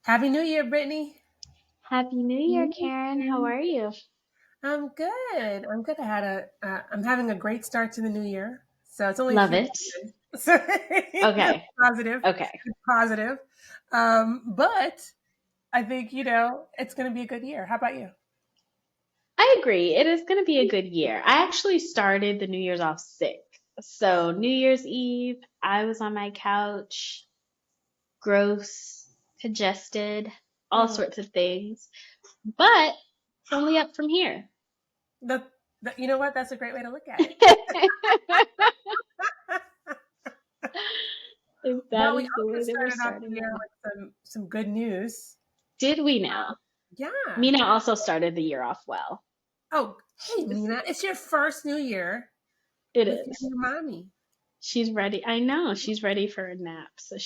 Happy New Year, Brittany. Happy New Year, Karen. How are you? I'm good. I'm good. I'm having a great start to the new year. So it's only a Love few it. days in. So that's Okay. positive. Okay. It's positive. But I think, it's going to be a good year. How about you? I agree. It is going to be a good year. I actually started the New Year's off sick. So, New Year's Eve, I was on my couch, gross, congested, all Oh, sorts of things. But it's only up from here. the, you know what? That's a great way to look at it. If that Well, we is the also way that we're started off the starting year off. with some good news. Did we now? Yeah. Mina also started the year off well. Oh, hey, She's, Nina, it's your first new year it with your is. new mommy. She's ready. I know she's ready for a nap. So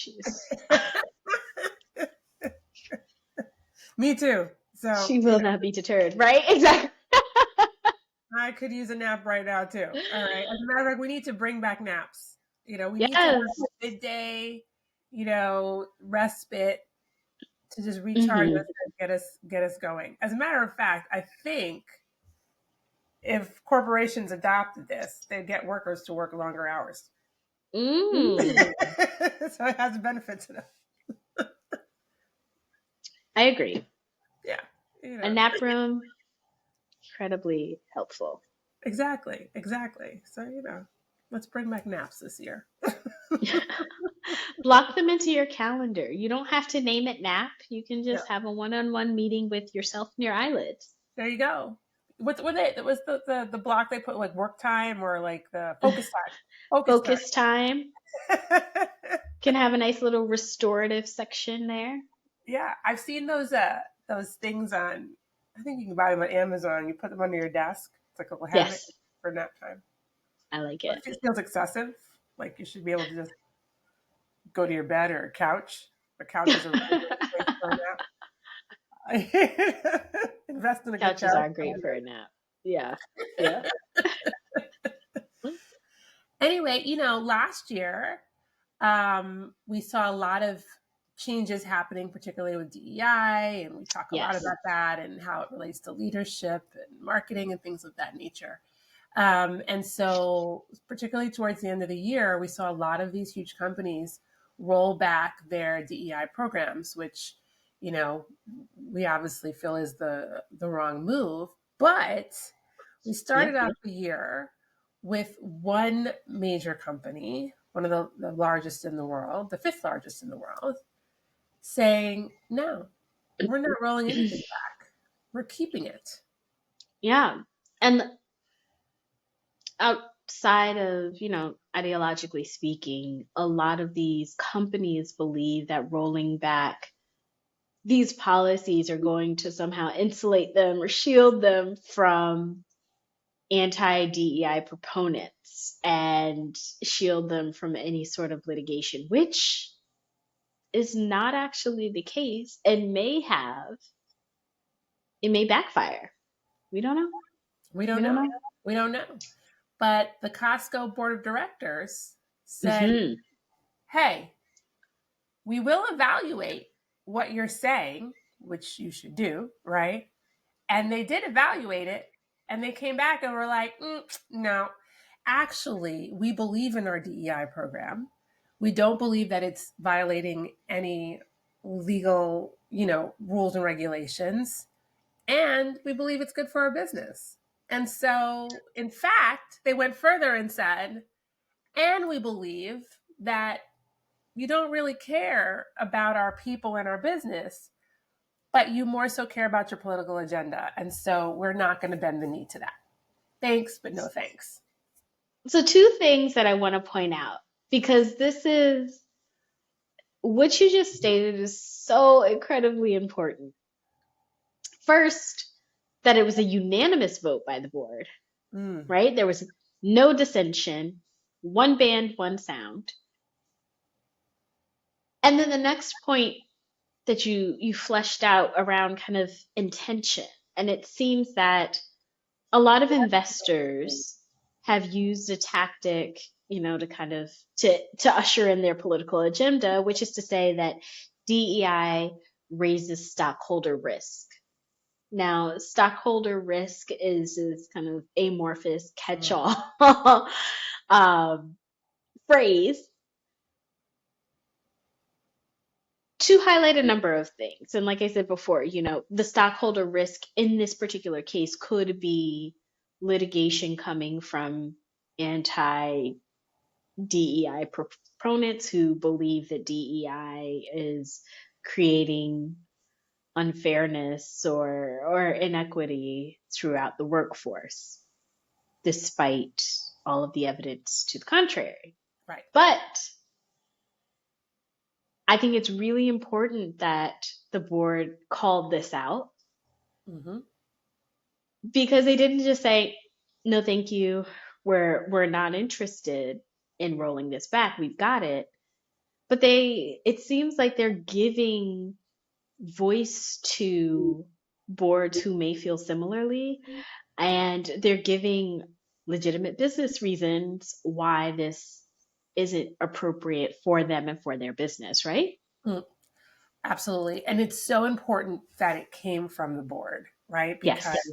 Me too. So, she will not be deterred, right? Exactly. I could use a nap right now too. All right. As a matter of fact, we need to bring back naps. We need to have Yes. a midday, respite to just recharge Hmm. us and get us going. As a matter of fact, I think if corporations adopted this, they'd get workers to work longer hours. Mm. So it has a benefit to them. I agree. Yeah. A nap room, incredibly helpful. Exactly. Exactly. So, let's bring back naps this year. Block them into your calendar. You don't have to name it nap. You can Yeah. just have a one-on-one meeting with yourself and your eyelids. There you go. What they was the block they put like work time or like the focus time. Focus time. Focus time. Can have a nice little restorative section there. Yeah, I've seen those things on. I think you can buy them on Amazon. You put them under your desk. It's like a little hammock Yes, for nap time. I like But it. if it feels excessive, like you should be able to just go to your bed or a couch. The couch is a really great place for a nap. Invest in a good Couches couch. are great for a nap. Yeah. Yeah. Anyway, last year we saw a lot of changes happening, particularly with DEI, and we talk a lot Yes. about that and how it relates to leadership and marketing and things of that nature. And so, particularly towards the end of the year, we saw a lot of these huge companies roll back their DEI programs, which we obviously feel is the wrong move. But we Yep. started out the year with one major company, one of the largest in the world, the fifth largest in the world, saying, no, we're not rolling anything back. We're keeping it. Yeah. And outside of, ideologically speaking, a lot of these companies believe that rolling back these policies are going to somehow insulate them or shield them from anti DEI proponents and shield them from any sort of litigation, which is not actually the case and it may backfire. We don't know. We We don't don't know. know. We don't know. But the Costco board of directors said, Hmm. hey, we will evaluate what you're saying, which you should do, right? And they did evaluate it and they came back and were like, no, actually, we believe in our DEI program. We don't believe that it's violating any legal, rules and regulations. And we believe it's good for our business. And so, in fact, they went further and said, and we believe that you don't really care about our people and our business, but you more so care about your political agenda. And so we're not going to bend the knee to that. Thanks, but no thanks. So, two things that I want to point out because this is what you just stated is so incredibly important. First, that it was a unanimous vote by the board, Mm, right? There was no dissension, one band, one sound. And then the next point that you fleshed out around kind of intention. And it seems that a lot of investors have used a tactic, to kind of to usher in their political agenda, which is to say that DEI raises stockholder risk. Now, stockholder risk is kind of amorphous catch-all phrase to highlight a number of things. And like I said before, the stockholder risk in this particular case could be litigation coming from anti DEI proponents who believe that DEI is creating unfairness or inequity throughout the workforce, despite all of the evidence to the contrary. Right. But I think it's really important that the board called this out, because they didn't just say, no, thank you, we're not interested in rolling this back, we've got it. But it seems like they're giving voice to boards who may feel similarly, and they're giving legitimate business reasons why this isn't appropriate for them and for their business, right? Absolutely. And it's so important that it came from the board, right? Because Yes.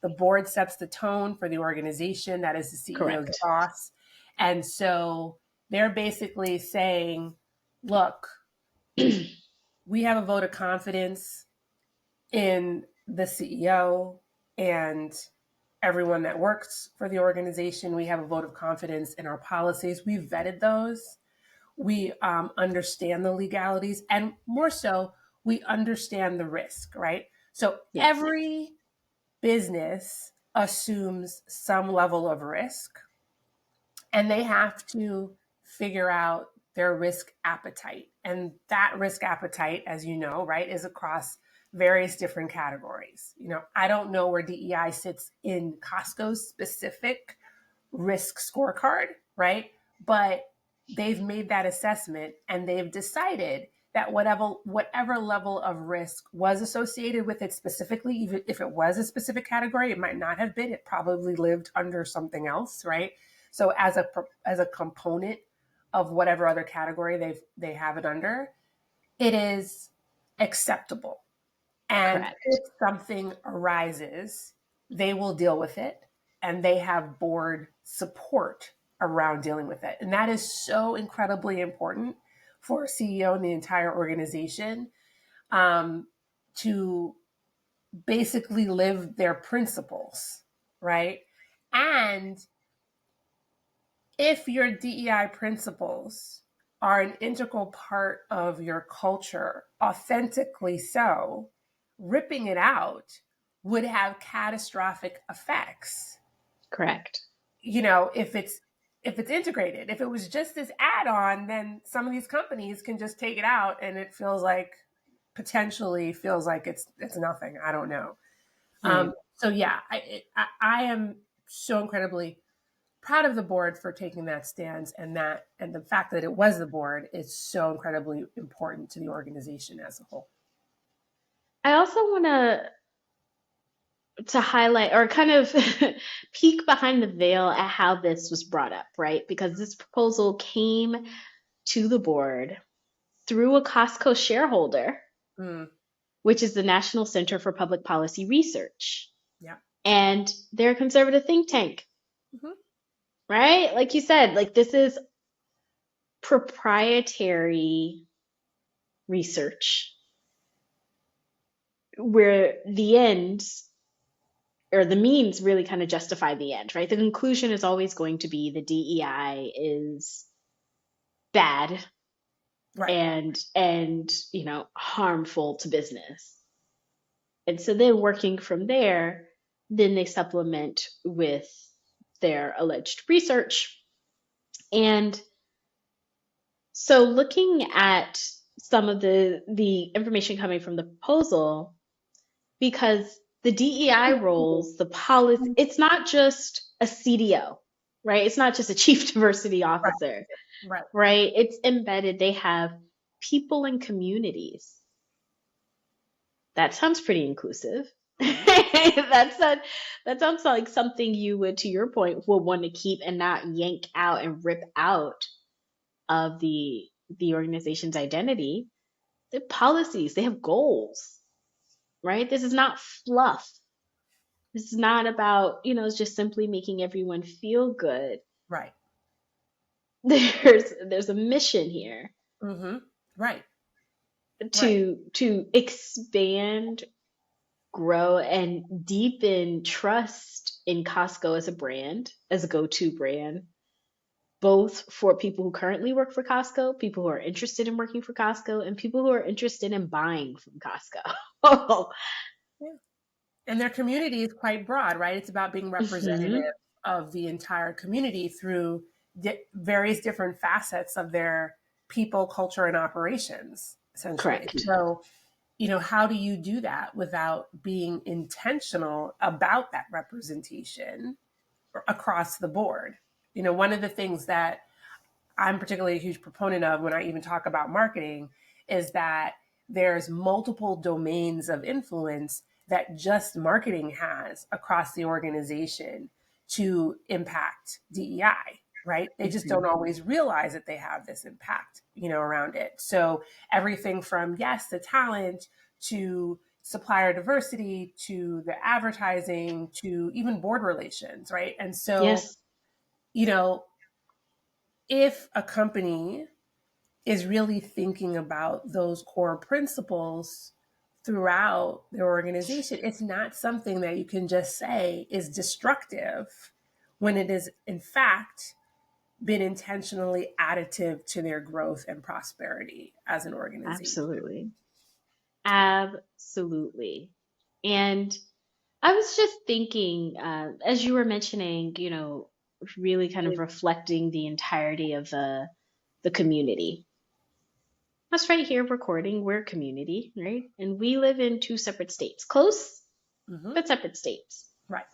the board sets the tone for the organization. That is the CEO's Correct. boss. And so they're basically saying, look, we have a vote of confidence in the CEO and everyone that works for the organization. We have a vote of confidence in our policies. We've vetted those. We understand the legalities, and more so, we understand the risk, right? So Yes. every business assumes some level of risk, and they have to figure out their risk appetite. And that risk appetite, as you know, right, is across various different categories. I don't know where DEI sits in Costco's specific risk scorecard, right? But they've made that assessment and they've decided that whatever level of risk was associated with it specifically, even if it was a specific category, it might not have been. It probably lived under something else, right? So as a component of whatever other category they have it under, it is acceptable. And Correct. if something arises, they will deal with it, and they have board support around dealing with it. And that is so incredibly important for a CEO and the entire organization, to basically live their principles, right? And if your DEI principles are an integral part of your culture, authentically so, ripping it out would have catastrophic effects. Correct. If it's integrated. If it was just this add-on, then some of these companies can just take it out, and it potentially feels like it's nothing. I don't know. So yeah, I am so incredibly proud of the board for taking that stance, and the fact that it was the board is so incredibly important to the organization as a whole. I also want to highlight or kind of peek behind the veil at how this was brought up, right? Because this proposal came to the board through a Costco shareholder, which is the National Center for Public Policy Research. Yeah. And they're a conservative think tank, right? Like you said, this is proprietary research where the end or the means really kind of justify the end, right? The conclusion is always going to be the DEI is bad, right, and harmful to business. And so then working from there, then they supplement with their alleged research. And so looking at some of the information coming from the proposal, because the DEI roles, the policy, it's not just a CDO, right? It's not just a chief diversity officer, right? It's embedded. They have people in communities. That sounds pretty inclusive. That sounds like something you would, to your point, would want to keep and not yank out and rip out of the organization's identity. They have policies, they have goals, right? This is not fluff. This is not about, just simply making everyone feel good. Right. There's a mission here Mm-hmm. Right. Right. to expand, grow, and deepen trust in Costco as a brand, as a go-to brand, both for people who currently work for Costco, people who are interested in working for Costco, and people who are interested in buying from Costco. Yeah. And their community is quite broad, right? It's about being representative Hmm. of the entire community through various different facets of their people, culture, and operations, essentially. Correct. So, how do you do that without being intentional about that representation across the board? One of the things that I'm particularly a huge proponent of when I even talk about marketing is that there's multiple domains of influence that just marketing has across the organization to impact DEI, right? They just Hmm. don't always realize that they have this impact, around it. So everything from, yes, the talent to supplier diversity to the advertising to even board relations, right? And so, Yes, you know, if a company is really thinking about those core principles throughout their organization, it's not something that you can just say is destructive when it is, in fact, been intentionally additive to their growth and prosperity as an organization. absolutely. Absolutely. And I was just thinking, as you were mentioning, really kind of reflecting the entirety of the community. Us right here recording, we're a community, right? And we live in two separate states, close, Hmm. but separate states. Right.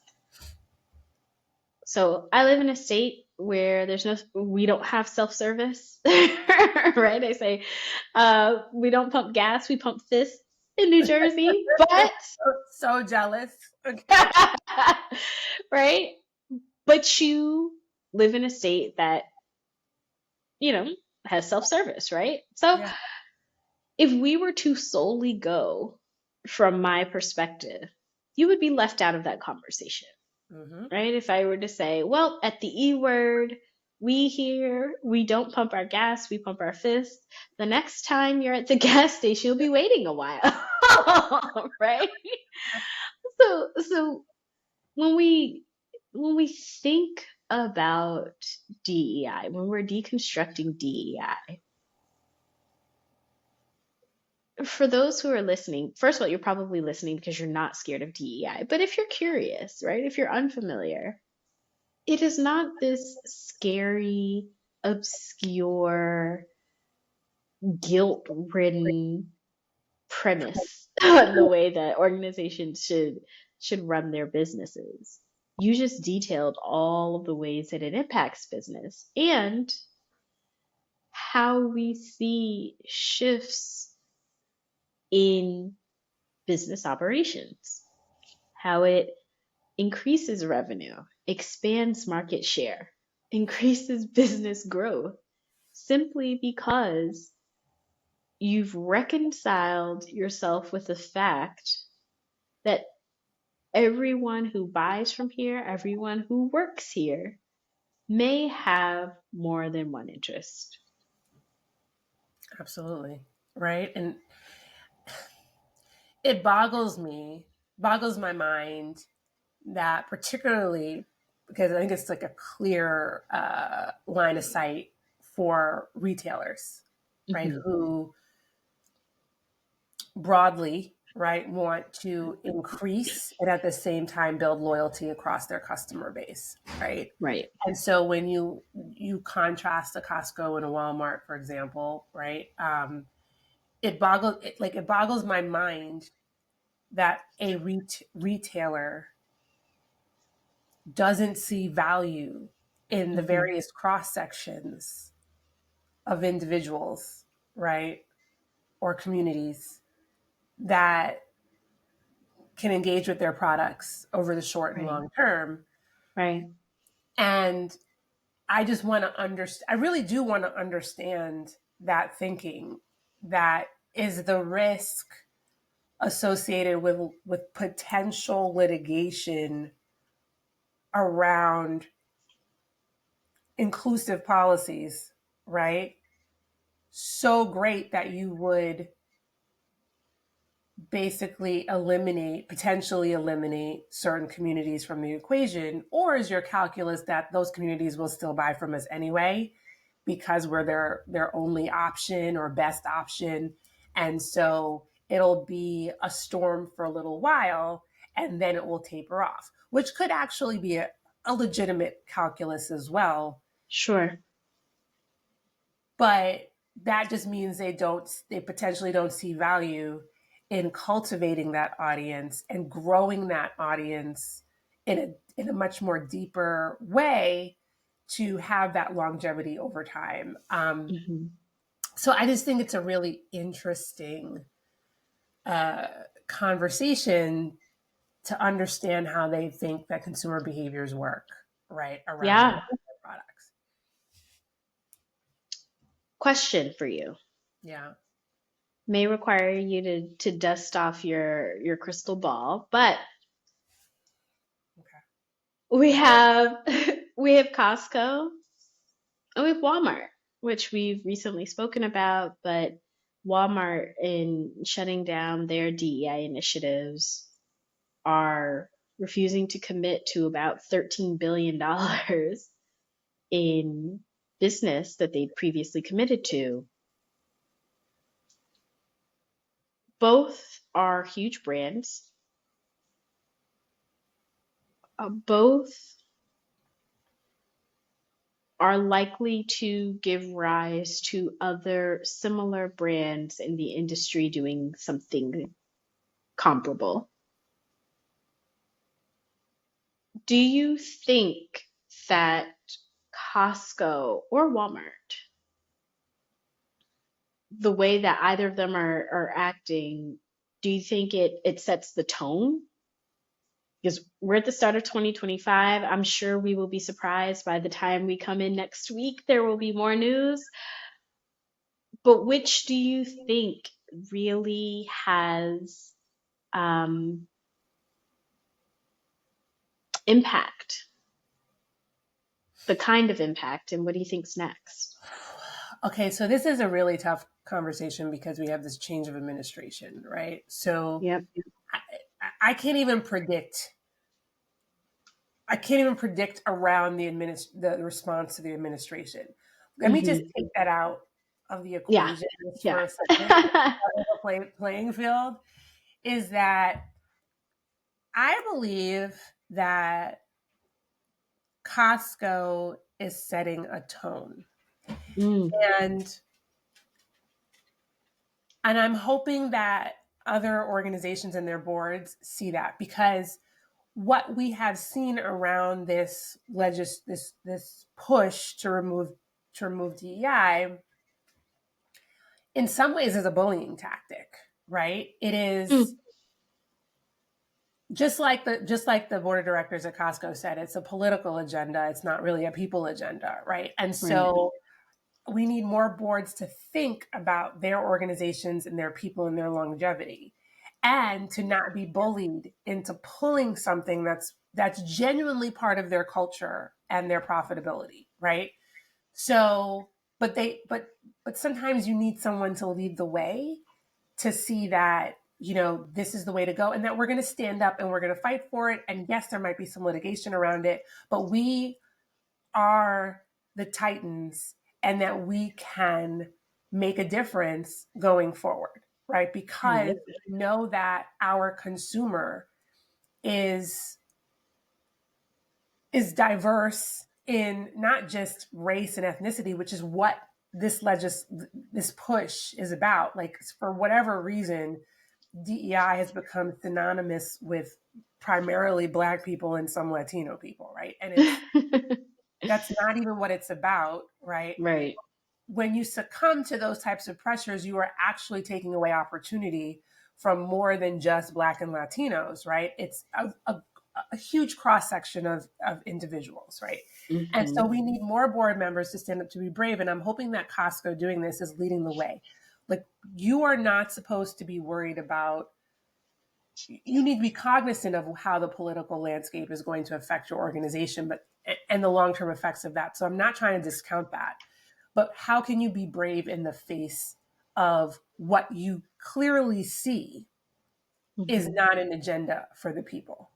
So I live in a state where we don't have self-service, right? I say, we don't pump gas, we pump fists in New Jersey, but, So jealous. Okay. right? But you live in a state that, you know, has self-service, right? So Yeah. if we were to solely go from my perspective, you would be left out of that conversation, Hmm. right? If I were to say, well, at the E word, we don't pump our gas, we pump our fist. The next time you're at the gas station, you'll be waiting a while, right? So when we think about DEI, when we're deconstructing DEI, for those who are listening, first of all, you're probably listening because you're not scared of DEI. But if you're curious, right, if you're unfamiliar, it is not this scary, obscure, guilt ridden premise on the way that organizations should run their businesses. You just detailed all of the ways that it impacts business and how we see shifts in business operations, how it increases revenue, expands market share, increases business growth, simply because you've reconciled yourself with the fact that everyone who buys from here, everyone who works here, may have more than one interest. Absolutely. Right. And it boggles my mind that particularly because I think it's like a clear line of sight for retailers, right? Hmm. Who broadly, right, want to increase and at the same time build loyalty across their customer base, right? Right. And so when you contrast a Costco and a Walmart, for example, right, it boggles my mind that a retailer doesn't see value in the Hmm. various cross sections of individuals, right, or communities that can engage with their products over the short and Right. long term. Right. And I just want to understand, I really do want to understand that thinking that is the risk associated with potential litigation around inclusive policies, right? So great that you would basically potentially eliminate certain communities from the equation? Or is your calculus that those communities will still buy from us anyway because we're their only option or best option? And so it'll be a storm for a little while and then it will taper off, which could actually be a legitimate calculus as well. Sure. But that just means they potentially don't see value in cultivating that audience and growing that audience in a much more deeper way to have that longevity over time. Hmm. So I just think it's a really interesting conversation to understand how they think that consumer behaviors work, right, around Yeah. their products. Question for you. Yeah. May require you to dust off your crystal ball, but Okay. we Let's hear have we have Costco and we have Walmart, which we've recently spoken about, but Walmart, in shutting down their DEI initiatives, are refusing to commit to about $13 billion in business that they'd previously committed to. Both are huge brands. Both are likely to give rise to other similar brands in the industry doing something comparable. Do you think that Costco or Walmart, the way that either of them are acting, do you think it sets the tone? Because we're at the start of 2025. I'm sure we will be surprised by the time we come in next week. There will be more news. But which do you think really has impact? The kind of impact, and what do you think's next? Okay, so this is a really tough conversation because we have this change of administration, right? So Yep. I can't even predict. I can't even predict around the response to the administration. Let me just Hmm. take that out of the Yeah. equation just for Yeah. a second. Playing field is that I believe that Costco is setting a tone, Mm, and I'm hoping that other organizations and their boards see that, because what we have seen around this push to remove DEI in some ways is a bullying tactic, right? It is mm, just like the board of directors at Costco said, it's a political agenda. It's not really a people agenda, right? And right. so we need more boards to think about their organizations and their people and their longevity, and to not be bullied into pulling something that's genuinely part of their culture and their profitability, right? So, but sometimes you need someone to lead the way, to see that, this is the way to go, and that we're going to stand up and we're going to fight for it. And yes, there might be some litigation around it, but we are the titans, and that we can make a difference going forward, right? Because Right. we know that our consumer is diverse in not just race and ethnicity, which is what this push is about. Like, for whatever reason, DEI has become synonymous with primarily Black people and some Latino people, right? And that's not even what it's about, right? Right. When you succumb to those types of pressures, you are actually taking away opportunity from more than just Black and Latinos, right? It's a huge cross section of individuals, right? And so Hmm. we need more board members to stand up, to be brave. And I'm hoping that Costco doing this is leading the way. Like, you are not supposed to be worried about, you need to be cognizant of how the political landscape is going to affect your organization, but and the long-term effects of that. So I'm not trying to discount that, but how can you be brave in the face of what you clearly see is Mm-hmm. not an agenda for the people,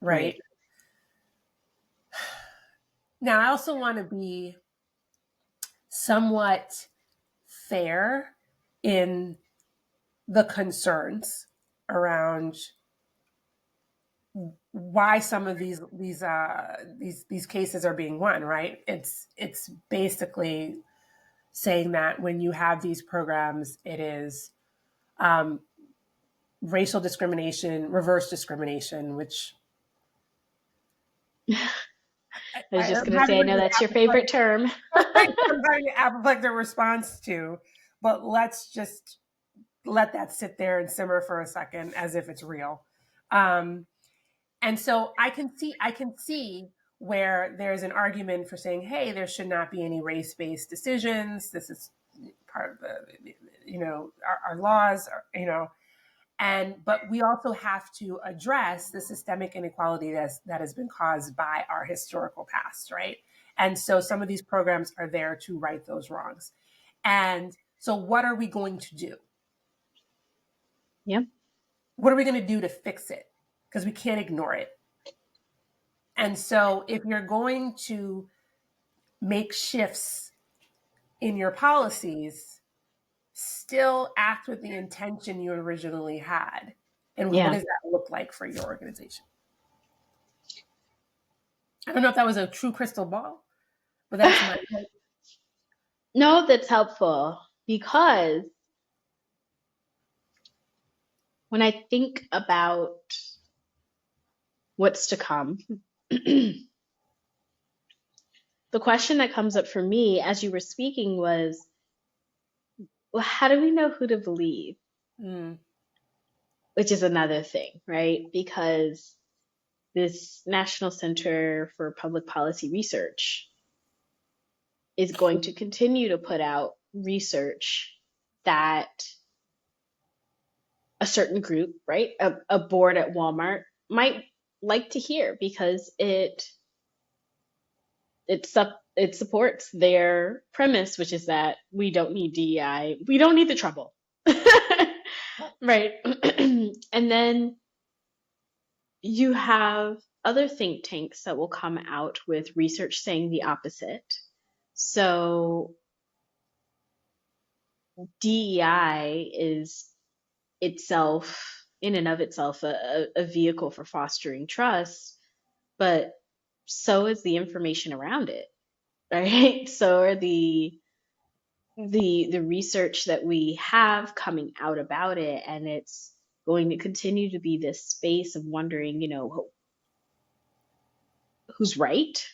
right? Right. Now, I also want to be somewhat fair in the concerns around why some of these cases are being won, right? It's basically saying that when you have these programs, it is um, racial discrimination, reverse discrimination, which I was just I'm going to having say, I know an that's your apoplectic, favorite term. I'm having an apoplectic response to, but let's just let that sit there and simmer for a second as if it's real. Um, and so I can see where there's an argument for saying, hey, there should not be any race-based decisions. This is part of the, our laws, but we also have to address the systemic inequality that has been caused by our historical past, right? And so some of these programs are there to right those wrongs. And so what are we going to do? Yep. What are we going to do to fix it? Because we can't ignore it. And so if you're going to make shifts in your policies, still act with the intention you originally had. And what Yeah. does that look like for your organization? I don't know if that was a true crystal ball, but that's my. No, that's helpful because when I think about what's to come, the question that comes up for me as you were speaking was, well, how do we know who to believe? Mm, Which is another thing, right? Because this National Center for Public Policy Research is going to continue to put out research that a certain group, right? A board at Walmart might like to hear because it supports their premise, which is that we don't need DEI, we don't need the trouble, right? And then you have other think tanks that will come out with research saying the opposite. So DEI is itself, in and of itself, a vehicle for fostering trust, but so is the information around it, right? So are the research that we have coming out about it, and it's going to continue to be this space of wondering, who's right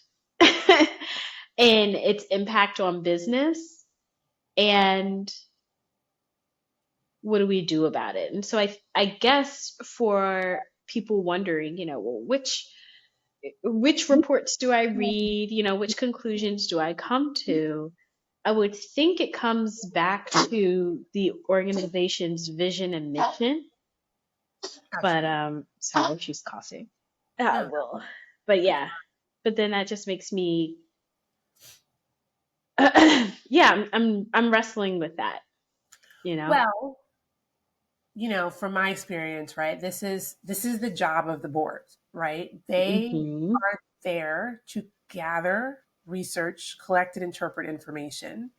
and its impact on business, and what do we do about it? And so I guess for people wondering, well, which reports do I read? Which conclusions do I come to? I would think it comes back to the organization's vision and mission. But absolutely. sorry, she's coughing. No. Well, but yeah, but then that just makes me, yeah, I'm wrestling with that, you know. Well, from my experience, right? This is the job of the board, right? They Hmm. are there to gather, research, collect, and interpret information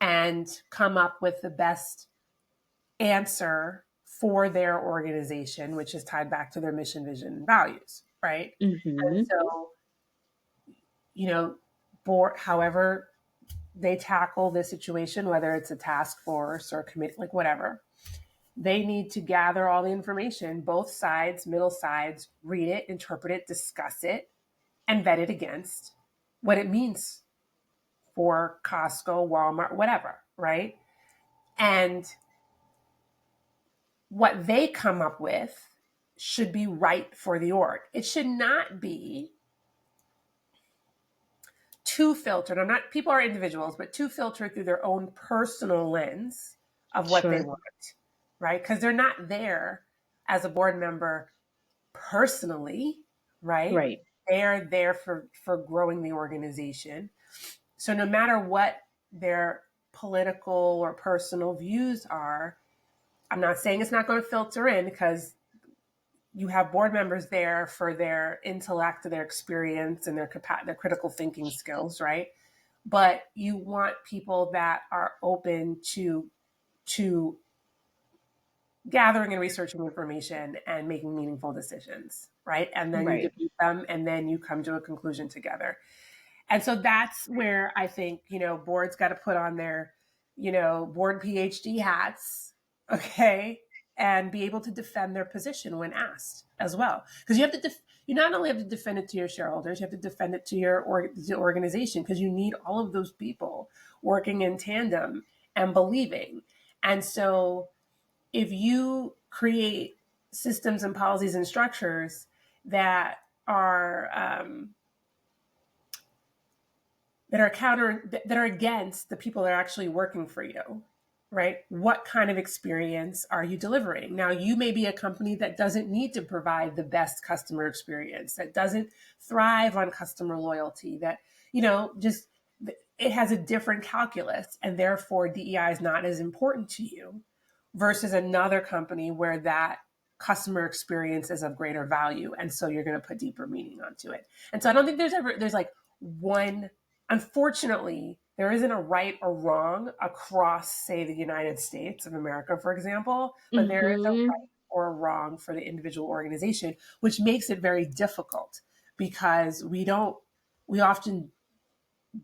and come up with the best answer for their organization, which is tied back to their mission, vision, and values, right? And Hmm. so, you know, board, however they tackle this situation, whether it's a task force or committee, like whatever, they need to gather all the information, both sides, middle sides, read it, interpret it, discuss it, and vet it against what it means for Costco, Walmart, whatever, right? And what they come up with should be right for the org. It should not be too filtered. I'm not, people are individuals, but too filtered through their own personal lens of what they Sure. want, right? Because they're not there as a board member personally, right? Right. They are there for growing the organization. So no matter what their political or personal views are, I'm not saying it's not going to filter in, because you have board members there for their intellect, their experience, and their critical thinking skills, right? But you want people that are open to gathering and researching information and making meaningful decisions, right? And then you Right. debate them, and then you come to a conclusion together. And so that's where I think, boards got to put on their, board PhD hats, okay, and be able to defend their position when asked as well. Because you not only have to defend it to your shareholders, you have to defend it to the organization, because you need all of those people working in tandem and believing. And so if you create systems and policies and structures that are that are against the people that are actually working for you, right? What kind of experience are you delivering? Now, you may be a company that doesn't need to provide the best customer experience, that doesn't thrive on customer loyalty, that, just it has a different calculus, and therefore DEI is not as important to you, versus another company where that customer experience is of greater value, and so you're going to put deeper meaning onto it. And so I don't think there's like one. Unfortunately, there isn't a right or wrong across, say, the United States of America, for example, but there is a Mm-hmm. right or a wrong for the individual organization, which makes it very difficult, because we often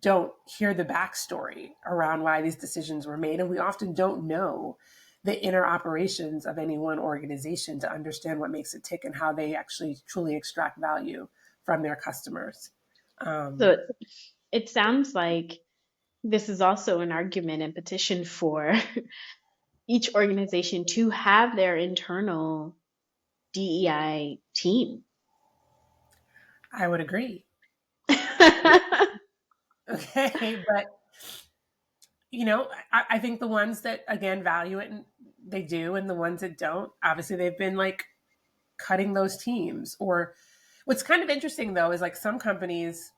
don't hear the backstory around why these decisions were made, and we often don't know the inner operations of any one organization to understand what makes it tick and how they actually truly extract value from their customers. So it sounds like this is also an argument and petition for each organization to have their internal DEI team. I would agree. Okay, but I think the ones that again value it, and they do, and the ones that don't, obviously they've been like cutting those teams. Or what's kind of interesting though is like some companies,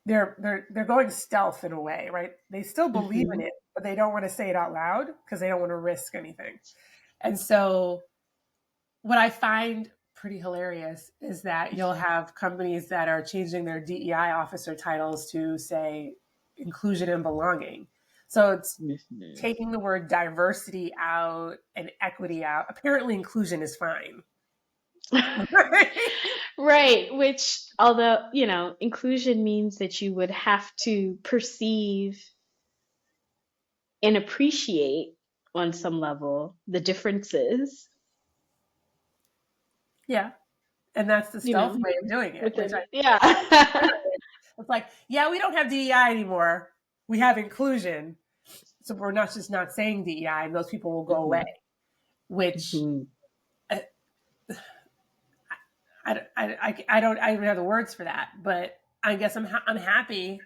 they're going stealth in a way, right? They still believe in Hmm. it, but they don't want to say it out loud because they don't want to risk anything. And so what I find pretty hilarious is that you'll have companies that are changing their DEI officer titles to say inclusion and belonging. So it's Hmm. taking the word diversity out and equity out. Apparently, inclusion is fine. Right, which, although, inclusion means that you would have to perceive and appreciate on some level the differences, Yeah. And that's the you stealth know, way of doing it, which within I it. Yeah. it's like, yeah, we don't have DEI anymore. We have inclusion. So we're not just not saying DEI, and those people will go away, Hmm. which Hmm. uh, I don't have the words for that, but I guess I'm happy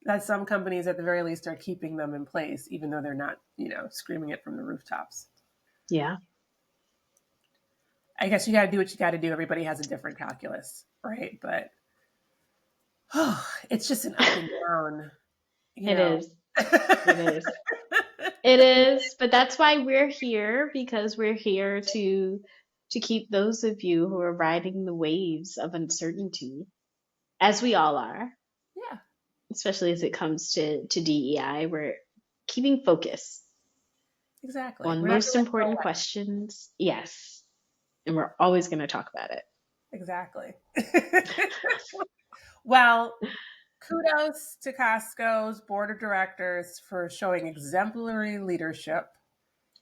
that some companies at the very least are keeping them in place, even though they're not, screaming it from the rooftops. Yeah. I guess you got to do what you got to do. Everybody has a different calculus, right? But it's just an up and down, you It know. is. It is. It is, but that's why we're here, because we're here to keep those of you who are riding the waves of uncertainty, as we all are, Yeah, especially as it comes to DEI. We're keeping focus exactly. on We're not most going to let it go important away. questions. Yes, and we're always going to talk about it. Exactly. Well, kudos to Costco's board of directors for showing exemplary leadership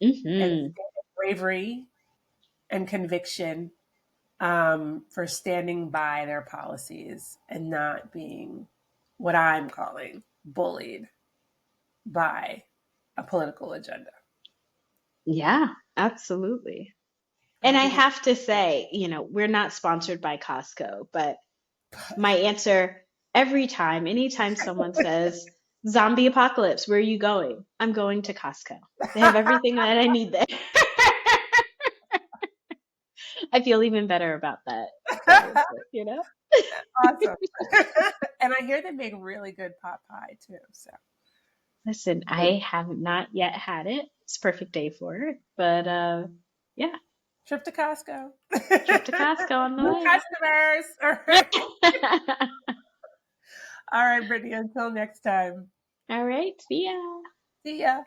and Hmm. bravery and conviction, for standing by their policies and not being what I'm calling bullied by a political agenda. Yeah, absolutely. And I I think it's have to say, we're not sponsored by Costco, but my answer every time, anytime someone says, Zombie apocalypse. Where are you going? I'm going to Costco. They have everything that I need there. I feel even better about that experience, you know? Awesome. And I hear they make really good pot pie too. So Listen, I have not yet had it. It's a perfect day for it. But yeah, trip to Costco. trip to Costco on the New way. customers. All right. All right, Brittany. Until next time. All right, see ya. See ya.